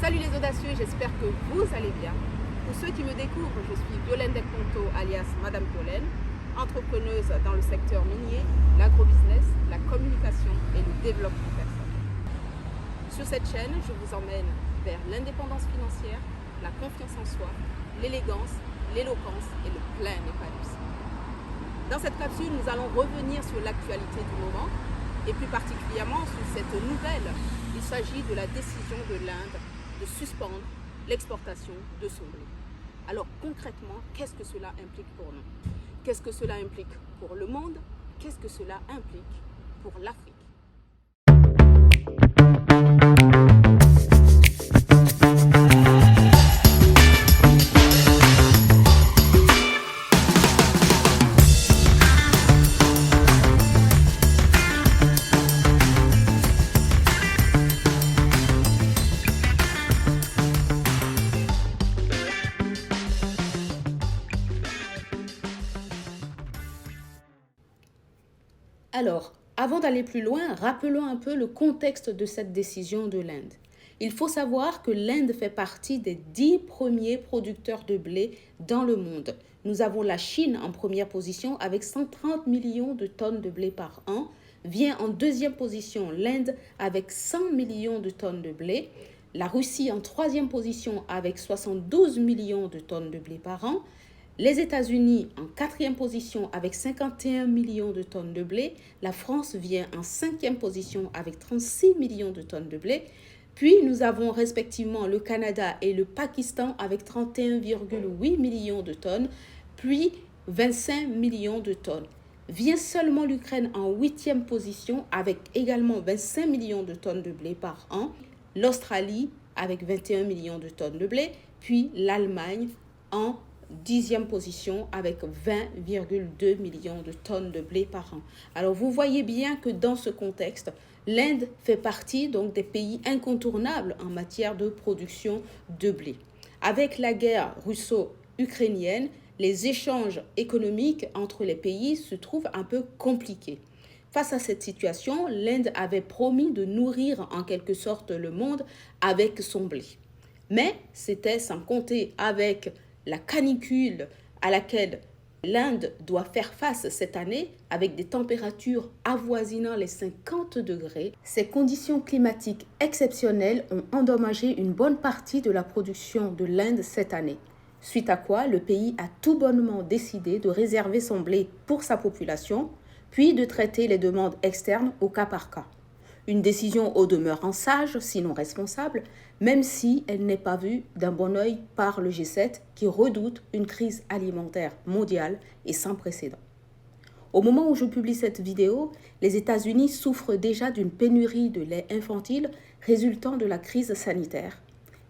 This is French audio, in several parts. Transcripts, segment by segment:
Salut les audacieux, j'espère que vous allez bien. Pour ceux qui me découvrent, je suis Violaine Delponto, alias Madame Violaine, entrepreneuse dans le secteur minier, l'agrobusiness, la communication et le développement personnel. Sur cette chaîne, je vous emmène vers l'indépendance financière, la confiance en soi, l'élégance, l'éloquence et le plein épanouissement. Dans cette capsule, nous allons revenir sur l'actualité du moment et plus particulièrement sur cette nouvelle. Il s'agit de la décision de l'Inde de suspendre l'exportation de son blé. Alors concrètement, qu'est-ce que cela implique pour nous? Qu'est-ce que cela implique pour le monde? Qu'est-ce que cela implique pour l'Afrique? Alors, avant d'aller plus loin, rappelons un peu le contexte de cette décision de l'Inde. Il faut savoir que l'Inde fait partie des 10 premiers producteurs de blé dans le monde. Nous avons la Chine en première position avec 130 millions de tonnes de blé par an. Vient en deuxième position l'Inde avec 100 millions de tonnes de blé. La Russie en troisième position avec 72 millions de tonnes de blé par an. Les États-Unis en quatrième position avec 51 millions de tonnes de blé. La France vient en cinquième position avec 36 millions de tonnes de blé. Puis nous avons respectivement le Canada et le Pakistan avec 31,8 millions de tonnes, puis 25 millions de tonnes. Vient seulement l'Ukraine en huitième position avec également 25 millions de tonnes de blé par an. L'Australie avec 21 millions de tonnes de blé, puis l'Allemagne en 10e position avec 20,2 millions de tonnes de blé par an. Alors vous voyez bien que dans ce contexte, l'Inde fait partie donc des pays incontournables en matière de production de blé. Avec la guerre russo-ukrainienne, les échanges économiques entre les pays se trouvent un peu compliqués. Face à cette situation, l'Inde avait promis de nourrir en quelque sorte le monde avec son blé. Mais c'était sans compter avec la canicule à laquelle l'Inde doit faire face cette année avec des températures avoisinant les 50 degrés. Ces conditions climatiques exceptionnelles ont endommagé une bonne partie de la production de l'Inde cette année. Suite à quoi, le pays a tout bonnement décidé de réserver son blé pour sa population, puis de traiter les demandes externes au cas par cas. Une décision au demeurant sage, sinon responsable, même si elle n'est pas vue d'un bon œil par le G7 qui redoute une crise alimentaire mondiale et sans précédent. Au moment où je publie cette vidéo, les États-Unis souffrent déjà d'une pénurie de lait infantile résultant de la crise sanitaire.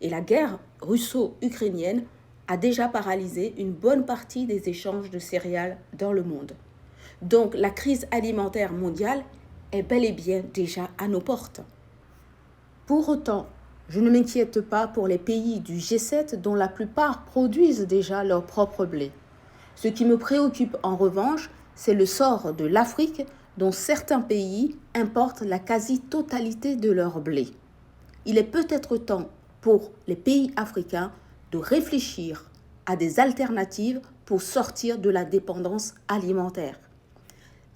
Et la guerre russo-ukrainienne a déjà paralysé une bonne partie des échanges de céréales dans le monde. Donc la crise alimentaire mondiale est bel et bien déjà à nos portes. Pour autant, je ne m'inquiète pas pour les pays du G7 dont la plupart produisent déjà leur propre blé. Ce qui me préoccupe en revanche, c'est le sort de l'Afrique dont certains pays importent la quasi-totalité de leur blé. Il est peut-être temps pour les pays africains de réfléchir à des alternatives pour sortir de la dépendance alimentaire.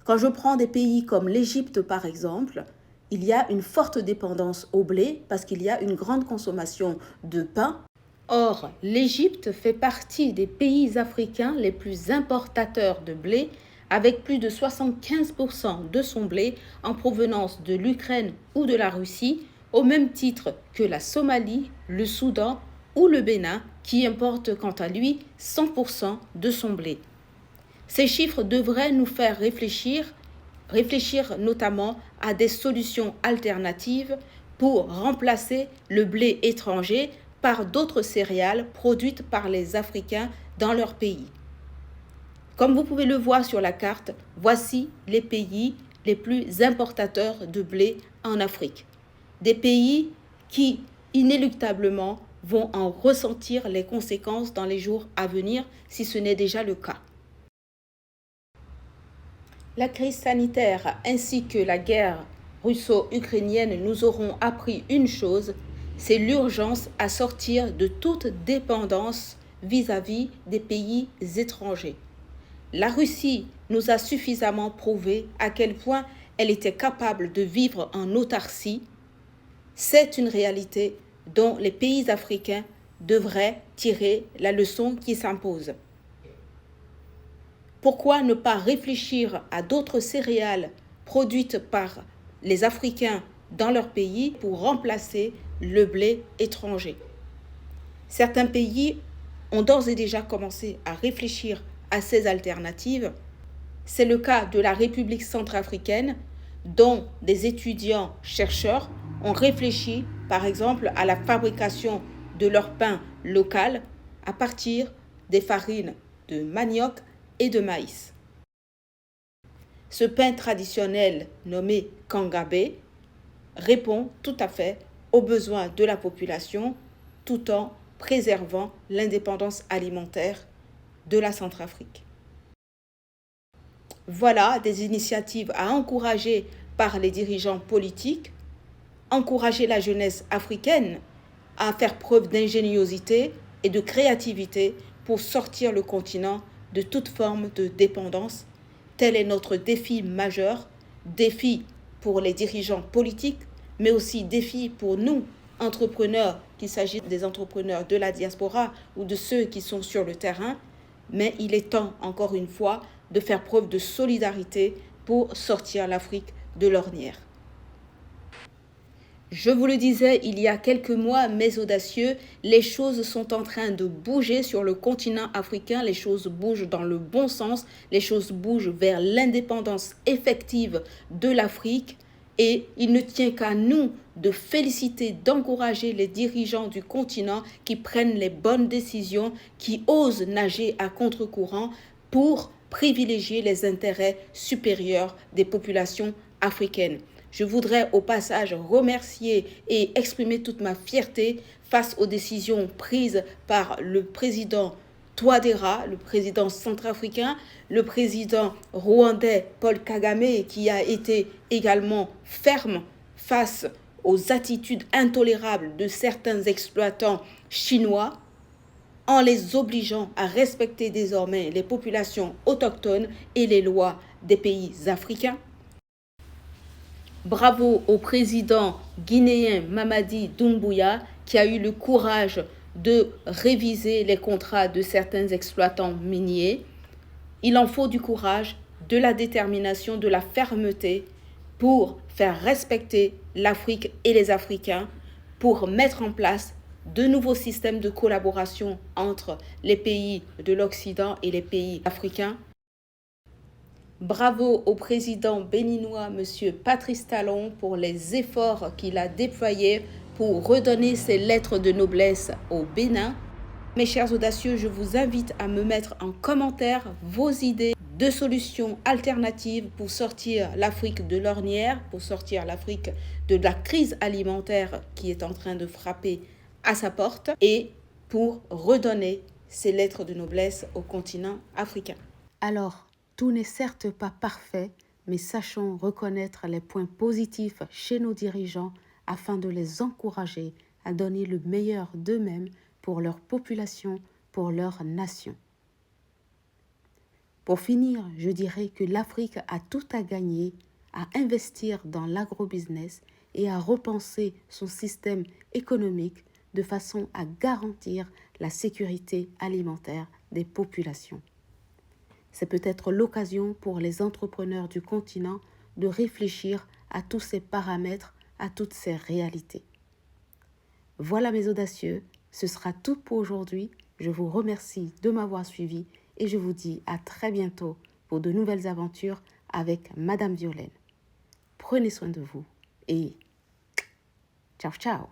Quand je prends des pays comme l'Égypte par exemple, il y a une forte dépendance au blé parce qu'il y a une grande consommation de pain. Or, l'Égypte fait partie des pays africains les plus importateurs de blé avec plus de 75% de son blé en provenance de l'Ukraine ou de la Russie, au même titre que la Somalie, le Soudan ou le Bénin qui importe quant à lui 100% de son blé. Ces chiffres devraient nous faire réfléchir notamment à des solutions alternatives pour remplacer le blé étranger par d'autres céréales produites par les Africains dans leur pays. Comme vous pouvez le voir sur la carte, voici les pays les plus importateurs de blé en Afrique. Des pays qui, inéluctablement, vont en ressentir les conséquences dans les jours à venir si ce n'est déjà le cas. La crise sanitaire ainsi que la guerre russo-ukrainienne nous auront appris une chose, c'est l'urgence à sortir de toute dépendance vis-à-vis des pays étrangers. La Russie nous a suffisamment prouvé à quel point elle était capable de vivre en autarcie. C'est une réalité dont les pays africains devraient tirer la leçon qui s'impose. Pourquoi ne pas réfléchir à d'autres céréales produites par les Africains dans leur pays pour remplacer le blé étranger? Certains pays ont d'ores et déjà commencé à réfléchir à ces alternatives. C'est le cas de la République centrafricaine, dont des étudiants-chercheurs ont réfléchi, par exemple, à la fabrication de leur pain local à partir des farines de manioc et de maïs. Ce pain traditionnel nommé kangabé répond tout à fait aux besoins de la population tout en préservant l'indépendance alimentaire de la Centrafrique. Voilà des initiatives à encourager par les dirigeants politiques, encourager la jeunesse africaine à faire preuve d'ingéniosité et de créativité pour sortir le continent de toute forme de dépendance. Tel est notre défi majeur, défi pour les dirigeants politiques, mais aussi défi pour nous, entrepreneurs, qu'il s'agisse des entrepreneurs de la diaspora ou de ceux qui sont sur le terrain. Mais il est temps, encore une fois, de faire preuve de solidarité pour sortir l'Afrique de l'ornière. Je vous le disais il y a quelques mois, mes audacieux, les choses sont en train de bouger sur le continent africain, les choses bougent dans le bon sens, les choses bougent vers l'indépendance effective de l'Afrique et il ne tient qu'à nous de féliciter, d'encourager les dirigeants du continent qui prennent les bonnes décisions, qui osent nager à contre-courant pour privilégier les intérêts supérieurs des populations africaines. Je voudrais au passage remercier et exprimer toute ma fierté face aux décisions prises par le président Touadéra, le président centrafricain, le président rwandais Paul Kagame, qui a été également ferme face aux attitudes intolérables de certains exploitants chinois, en les obligeant à respecter désormais les populations autochtones et les lois des pays africains. Bravo au président guinéen Mamadi Doumbouya qui a eu le courage de réviser les contrats de certains exploitants miniers. Il en faut du courage, de la détermination, de la fermeté pour faire respecter l'Afrique et les Africains, pour mettre en place de nouveaux systèmes de collaboration entre les pays de l'Occident et les pays africains. Bravo au président béninois, M. Patrice Talon, pour les efforts qu'il a déployés pour redonner ses lettres de noblesse au Bénin. Mes chers audacieux, je vous invite à me mettre en commentaire vos idées de solutions alternatives pour sortir l'Afrique de l'ornière, pour sortir l'Afrique de la crise alimentaire qui est en train de frapper à sa porte et pour redonner ses lettres de noblesse au continent africain. Alors, tout n'est certes pas parfait, mais sachons reconnaître les points positifs chez nos dirigeants afin de les encourager à donner le meilleur d'eux-mêmes pour leur population, pour leur nation. Pour finir, je dirais que l'Afrique a tout à gagner à investir dans l'agrobusiness et à repenser son système économique de façon à garantir la sécurité alimentaire des populations. C'est peut-être l'occasion pour les entrepreneurs du continent de réfléchir à tous ces paramètres, à toutes ces réalités. Voilà mes audacieux, ce sera tout pour aujourd'hui. Je vous remercie de m'avoir suivi et je vous dis à très bientôt pour de nouvelles aventures avec Madame Violaine. Prenez soin de vous et ciao ciao.